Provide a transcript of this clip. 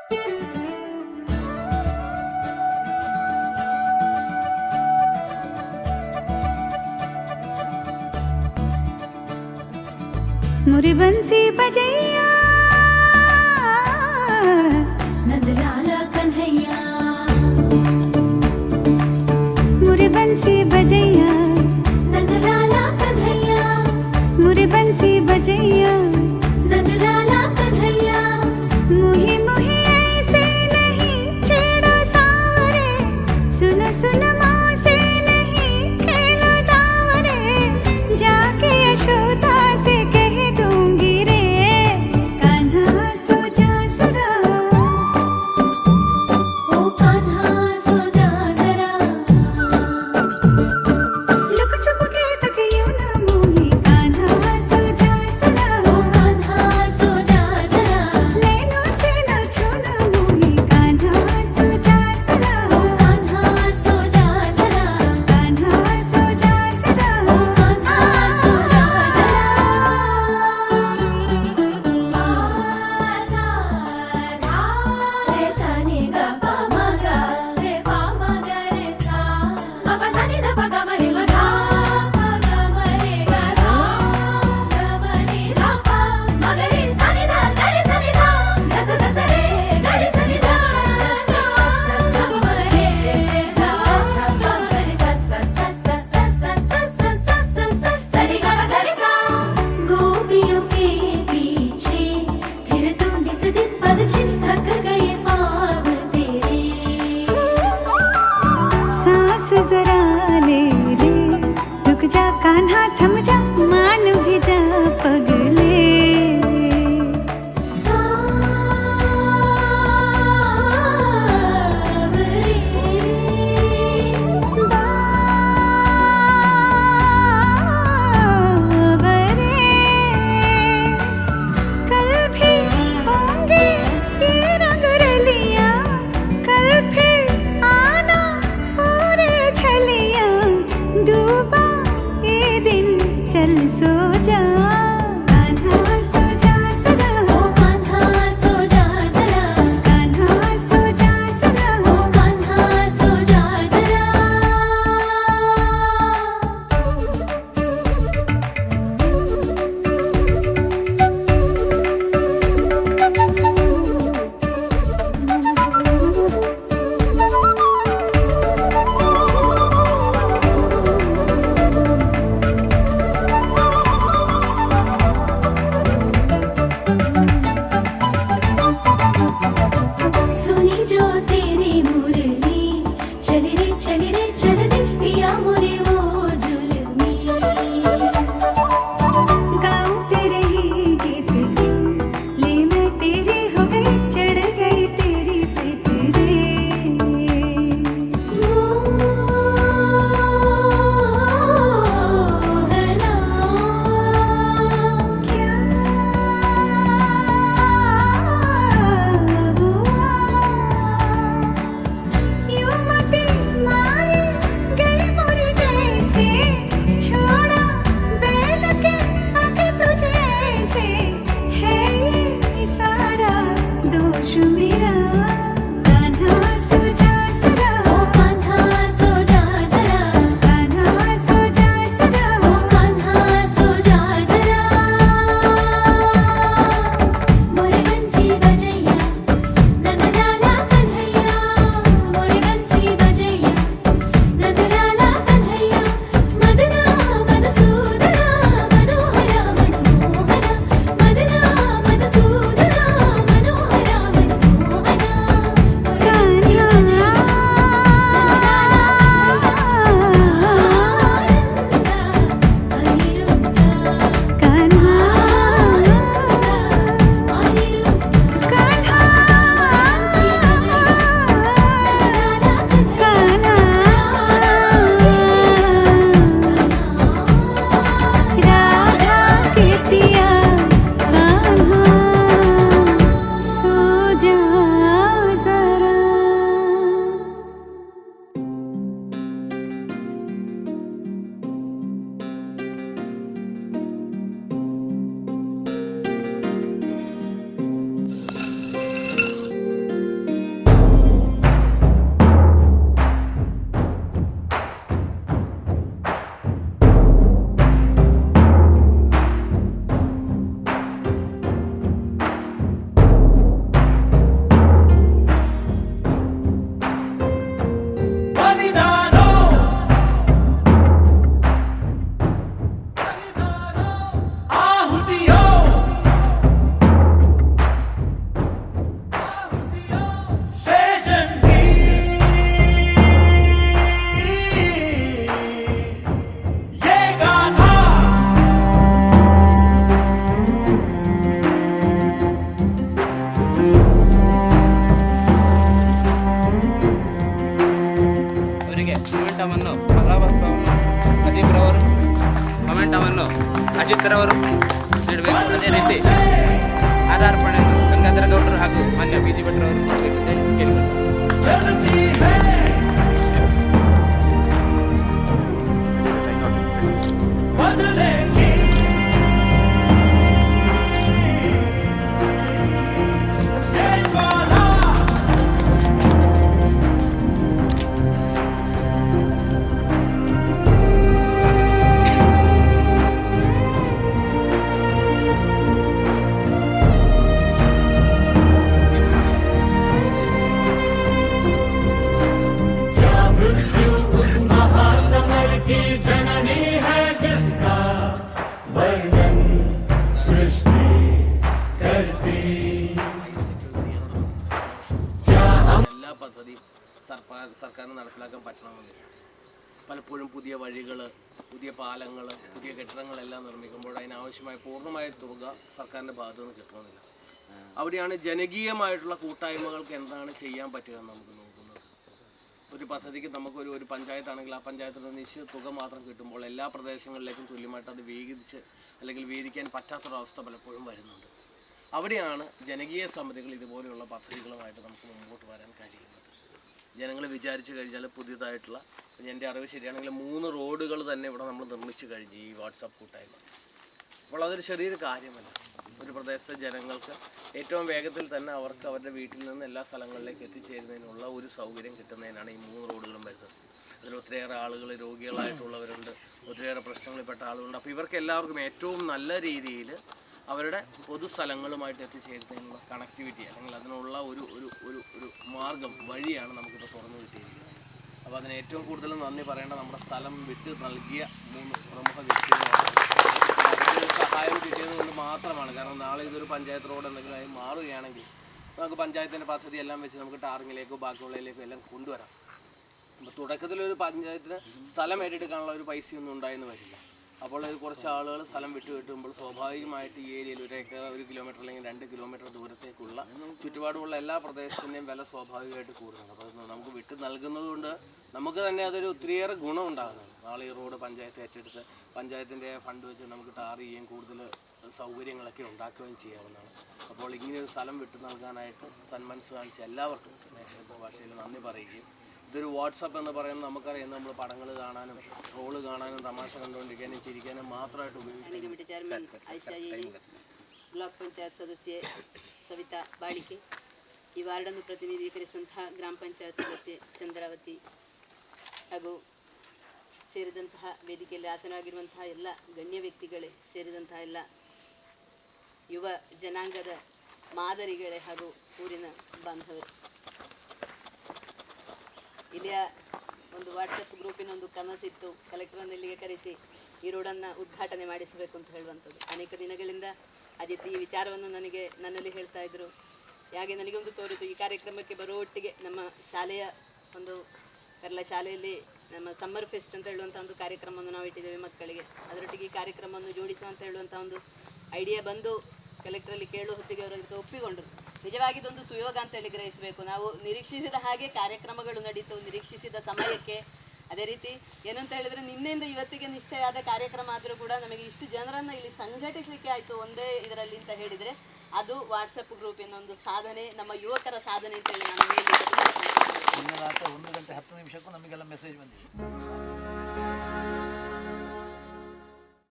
मोरे बंसी बजैया नंदलाला कन्हैया, मोरे बंसी बजैया नंदलाला कन्हैया, मोरे बंसी बजैया नंदलाला कन्हैया। मुही मुही ऐसे नहीं छेड़ो सावरे, सुन सुन मौसे नहीं खेलो दावरे, जाके यशोदा से कह दूंगी रे, कान्हा सो जा सदा, ओ कान्हा सो जा जरा, लुक छुप के तक यूं ना मोही, कान्हा सो जा सदा, ओ कान्हा सो जा जरा, नैनों से ना छूना मोही, कान्हा सो जा सदा, ओ कान्हा सो जा जरा, कान्हा सो जा सदा, ओ कान्हा सो जा जरा। सा धा रे सा नि ग प म ग रे प म ग रे सा, म प सा नि ध प ग म रे म धा प ग म रे ग धा ग म नि धा प म ग रे सा नि ध ग रे सा नि ध ध स ध स रे ग रे सा नि ध स ध प म रे ध ध प म रे सा सा सा सा सा सा सा सा सा सा सा रे ग म ग रे सा। गोपियों के पीछे फिर तू निस दिन पल छिन थक गए पाँव तेरे, सांस जरा ले ले, रुक जा कान्हा थम जा, मान भी जा पगले, बावरे, कल भी होंगे ये रंग रलियां, कल फिर आना पूरे छलियां, डूबा ये दिन चल सो जा, ಅಜಿತ್ರವರು ನೀಡಬೇಕು. ಅದೇ ರೀತಿ ಆಧಾರ್ಪಣೆಯನ್ನು ಗಂಗಾಧರ ಗೌಡರು ಹಾಗೂ ಮಾನ್ಯ ಬಿ ಜಿ ಭಟ್ರವರು ಮಾಡಬೇಕಂತ ಕೇಳಿಕೊಳ್ಳುತ್ತಾರೆ. സർക്കാരിന് നടപ്പിലാക്കാൻ പറ്റണമെന്ന് പലപ്പോഴും പുതിയ വഴികൾ, പുതിയ പാലങ്ങൾ, പുതിയ കെട്ടിടങ്ങളെല്ലാം നിർമ്മിക്കുമ്പോൾ അതിനാവശ്യമായ പൂർണ്ണമായ തുക സർക്കാരിൻ്റെ ഭാഗത്തു നിന്ന് കിട്ടുന്നില്ല. അവിടെയാണ് ജനകീയമായിട്ടുള്ള കൂട്ടായ്മകൾക്ക് എന്താണ് ചെയ്യാൻ പറ്റുക എന്ന് നമുക്ക് നോക്കുന്നത്. ഒരു പദ്ധതിക്ക് നമുക്കൊരു പഞ്ചായത്താണെങ്കിൽ ആ പഞ്ചായത്തിന് നിശ്ചിത തുക മാത്രം കിട്ടുമ്പോൾ എല്ലാ പ്രദേശങ്ങളിലേക്കും തുല്യമായിട്ട് അത് വീതിച്ച് അല്ലെങ്കിൽ വീതിക്കാൻ പറ്റാത്തൊരവസ്ഥ പലപ്പോഴും വരുന്നുണ്ട്. അവിടെയാണ് ജനകീയ സമിതികൾ ഇതുപോലെയുള്ള പദ്ധതികളുമായിട്ട് നമുക്ക് മുമ്പോട്ട് വരാൻ കഴിയുന്നത്. ജനങ്ങൾ വിചാരിച്ചു കഴിഞ്ഞാൽ പുതിയതായിട്ടുള്ള, എൻ്റെ അറിവ് ശരിയാണെങ്കിൽ 3 റോഡുകൾ തന്നെ ഇവിടെ നമ്മൾ നിർമ്മിച്ചു കഴിഞ്ഞു ഈ വാട്സാപ്പ് കൂട്ടായ്മ. അപ്പോൾ അതൊരു ചെറിയൊരു കാര്യമല്ല. ഒരു പ്രദേശത്തെ ജനങ്ങൾക്ക് ഏറ്റവും വേഗത്തിൽ തന്നെ അവർക്ക് അവരുടെ വീട്ടിൽ നിന്ന് എല്ലാ സ്ഥലങ്ങളിലേക്ക് എത്തിച്ചേരുന്നതിനുള്ള ഒരു സൗകര്യം കിട്ടുന്നതിനാണ് ഈ 3 റോഡുകളും വരുന്നത്. അതിൽ ഒത്തിരിയേറെ ആളുകൾ രോഗികളായിട്ടുള്ളവരുണ്ട്, ഒത്തിരിയേറെ പ്രശ്നങ്ങളിൽപ്പെട്ട ആളുകളുണ്ട്. അപ്പോൾ ഇവർക്ക് എല്ലാവർക്കും ഏറ്റവും നല്ല രീതിയിൽ അവരുടെ പൊതുസ്ഥലങ്ങളുമായിട്ട് എത്തിച്ചേരുന്നതിനുള്ള കണക്ടിവിറ്റി അല്ലെങ്കിൽ അതിനുള്ള ഒരു ഒരു ഒരു ഒരു മാർഗം, വഴിയാണ് നമുക്കിപ്പോൾ തുറന്നു കിട്ടിയിരിക്കുന്നത്. അപ്പോൾ അതിന് ഏറ്റവും കൂടുതൽ നന്ദി പറയേണ്ട നമ്മുടെ സ്ഥലം വിട്ട് നൽകിയ 3 പ്രമുഖ വ്യക്തികളാണ്. അവരുടെ സഹായം കിട്ടിയത് കൊണ്ട് മാത്രമാണ്. കാരണം നാളെ ഇതൊരു പഞ്ചായത്ത് റോഡ് എന്തെങ്കിലും ആയി മാറുകയാണെങ്കിൽ നമുക്ക് പഞ്ചായത്തിൻ്റെ പദ്ധതി എല്ലാം വെച്ച് നമുക്ക് ടാറിങ്ങിലേക്കോ ബാക്കിയുള്ളതിലേക്കോ എല്ലാം കൊണ്ടുവരാം. അപ്പോൾ തുടക്കത്തിലൊരു പഞ്ചായത്തിന് സ്ഥലം ഏറ്റെടുക്കാനുള്ള ഒരു പൈസയൊന്നും ഉണ്ടായെന്ന് വരില്ല. അപ്പോൾ കുറച്ച് ആളുകൾ സ്ഥലം വിട്ടുകിട്ടുമ്പോൾ സ്വാഭാവികമായിട്ട് ഈ ഏരിയയിൽ 1 ഏക്കർ 1 കിലോമീറ്റർ അല്ലെങ്കിൽ 2 കിലോമീറ്റർ ദൂരത്തേക്കുള്ള ചുറ്റുപാടുമുള്ള എല്ലാ പ്രദേശത്തിൻ്റെയും വില സ്വാഭാവികമായിട്ട് കൂടുന്നുണ്ട്. അപ്പോൾ നമുക്ക് വിട്ട് നൽകുന്നത് കൊണ്ട് നമുക്ക് തന്നെ അതൊരു ഒത്തിരിയേറെ ഗുണം ഉണ്ടാകുന്നുണ്ട്. നാളെ ഈ റോഡ് പഞ്ചായത്ത് ഏറ്റെടുത്ത് പഞ്ചായത്തിൻ്റെ ഫണ്ട് വെച്ച് നമുക്ക് ടാർ ചെയ്യുകയും കൂടുതൽ സൗകര്യങ്ങളൊക്കെ ഉണ്ടാക്കുകയും ചെയ്യാവുന്നതാണ്. അപ്പോൾ ഇങ്ങനെയൊരു സ്ഥലം വിട്ടു നൽകാനായിട്ട് സന്മനസ് കാണിച്ച എല്ലാവർക്കും ഭാഷയിൽ നന്ദി പറയുകയും, ഇതൊരു വാട്സപ്പ് എന്ന് പറയുന്നത് നമുക്കറിയാം, നമ്മൾ പടങ്ങൾ കാണാനും ട്രോള് കാണാനും തമാശ കണ്ടുകൊണ്ടിരിക്കാനും ചിരിക്കാനും മാത്രമായിട്ട് ഉപയോഗിക്കും. ಬ್ಲಾಕ್ ಪಂಚಾಯತ್ ಸದಸ್ಯೆ ಸವಿತಾ ಬಾಳಿಕೆ, ಈ ವಾರ್ಡನ್ನು ಪ್ರತಿನಿಧೀಕರಿಸಿದಂತಹ ಗ್ರಾಮ ಪಂಚಾಯತ್ ಸದಸ್ಯೆ ಚಂದ್ರಾವತಿ ಹಾಗೂ ಸೇರಿದಂತಹ ವೇದಿಕೆಯಲ್ಲಿ ಆಸನವಾಗಿರುವಂತಹ ಎಲ್ಲ ಗಣ್ಯ ವ್ಯಕ್ತಿಗಳೇ ಸೇರಿದಂತಹ ಎಲ್ಲ ಯುವ ಜನಾಂಗದ ಮಾದರಿಗಳೇ ಹಾಗೂ ಊರಿನ ಬಾಂಧವರು, ಇಲ್ಲಿಯ ಒಂದು ವಾಟ್ಸಪ್ ಗ್ರೂಪಿನ ಒಂದು ಕನಸಿತ್ತು, ಕಲೆಕ್ಟರನ್ನು ಇಲ್ಲಿಗೆ ಕರೆಸಿ ಈ ರೋಡನ್ನು ಉದ್ಘಾಟನೆ ಮಾಡಿಸಬೇಕು ಅಂತ ಹೇಳುವಂಥದ್ದು. ಅನೇಕ ದಿನಗಳಿಂದ ಅಜಿತ್ ಈ ವಿಚಾರವನ್ನು ನನ್ನಲ್ಲಿ ಹೇಳ್ತಾ ಇದ್ದರು. ಹಾಗೆ ನನಗೊಂದು ತೋರಿತು, ಈ ಕಾರ್ಯಕ್ರಮಕ್ಕೆ ಬರೋ ಒಟ್ಟಿಗೆ ನಮ್ಮ ಶಾಲೆಯ ಒಂದು ಕರ್ಲ ಶಾಲೆಯಲ್ಲಿ ನಮ್ಮ ಸಮ್ಮರ್ ಫೆಸ್ಟ್ ಅಂತ ಹೇಳುವಂಥ ಒಂದು ಕಾರ್ಯಕ್ರಮವನ್ನು ನಾವು ಇಟ್ಟಿದ್ದೇವೆ ಮಕ್ಕಳಿಗೆ. ಅದರೊಟ್ಟಿಗೆ ಈ ಕಾರ್ಯಕ್ರಮವನ್ನು ಜೋಡಿಸುವ ಅಂತ ಹೇಳುವಂಥ ಒಂದು ಐಡಿಯಾ ಬಂದು ಕಲೆಕ್ಟರಲ್ಲಿ ಕೇಳುವ ಹೊತ್ತಿಗೆ ಅವರು ಅದಕ್ಕೆ ಒಪ್ಪಿಕೊಂಡರು. ನಿಜವಾಗಿ ಇದೊಂದು ಸುಯೋಗ ಅಂತೇಳಿ ಗ್ರಹಿಸಬೇಕು. ನಾವು ನಿರೀಕ್ಷಿಸಿದ ಹಾಗೆ ಕಾರ್ಯಕ್ರಮಗಳು ನಡೀತು, ನಿರೀಕ್ಷಿಸಿದ ಸಮಯಕ್ಕೆ. ಅದೇ ರೀತಿ ಏನು ಅಂತ ಹೇಳಿದರೆ, ನಿನ್ನೆಯಿಂದ ಇವತ್ತಿಗೆ ನಿಶ್ಚಯ ಆದ ಕಾರ್ಯಕ್ರಮ ಆದರೂ ಕೂಡ ನಮಗೆ ಇಷ್ಟು ಜನರನ್ನು ಇಲ್ಲಿ ಸಂಘಟಿಸಲಿಕ್ಕೆ ಆಯಿತು ಒಂದೇ ಇದರಲ್ಲಿ ಅಂತ ಹೇಳಿದರೆ ಅದು ವಾಟ್ಸಪ್ ಗ್ರೂಪಿನ ಒಂದು ಸಾಧನೆ, ನಮ್ಮ ಯುವಕರ ಸಾಧನೆ ಅಂತೇಳಿ ನಾನು ಹೇಳಿ. ರಾತ್ರಿ 1 ಗಂಟೆ 10 ನಿಮಿಷಕ್ಕೂ ನಮಗೆಲ್ಲ ಮೆಸೇಜ್ ಬಂದಿದೆ.